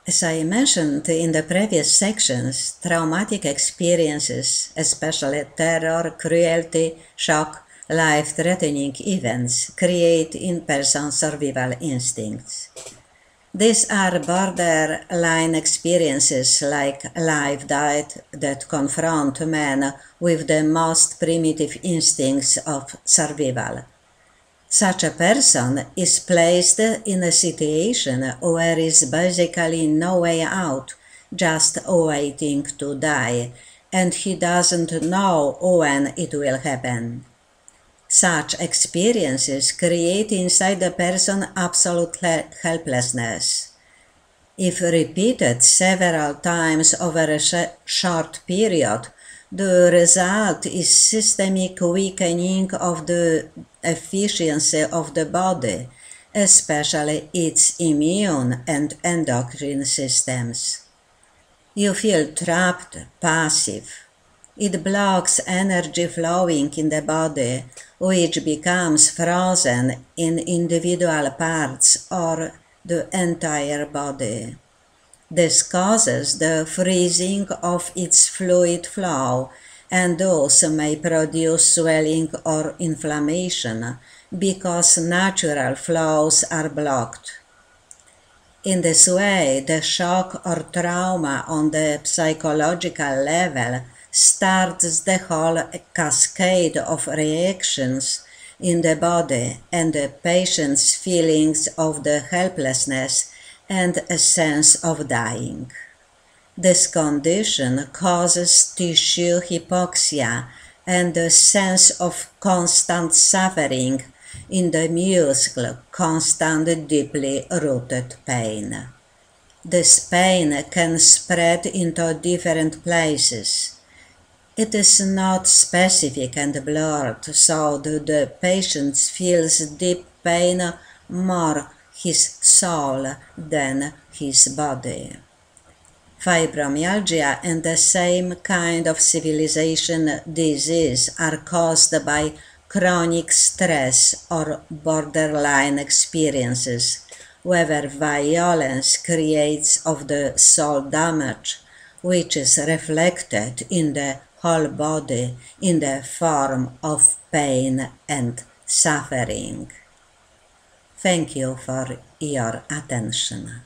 As I mentioned in the previous sections, traumatic experiences, especially terror, cruelty, shock, life-threatening events, create in-person survival instincts. These are borderline experiences like life death that confront man with the most primitive instincts of survival. Such a person is placed in a situation where is basically no way out, just waiting to die, and he doesn't know when it will happen. Such experiences create inside the person absolute helplessness. If repeated several times over a short period, the result is systemic weakening of the efficiency of the body, especially its immune and endocrine systems. You feel trapped, passive. It blocks energy flowing in the body, which becomes frozen in individual parts or the entire body. This causes the freezing of its fluid flow and thus may produce swelling or inflammation because natural flows are blocked. In this way, the shock or trauma on the psychological level starts the whole cascade of reactions in the body and the patient's feelings of the helplessness and a sense of dying. This condition causes tissue hypoxia and a sense of constant suffering in the muscle, constant deeply rooted pain. This pain can spread into different places. It is not specific and blurred, so that the patient feels deep pain more his soul than his body. Fibromyalgia and the same kind of civilization disease are caused by chronic stress or borderline experiences, where violence creates of the soul damage, which is reflected in the whole body in the form of pain and suffering. Thank you for your attention.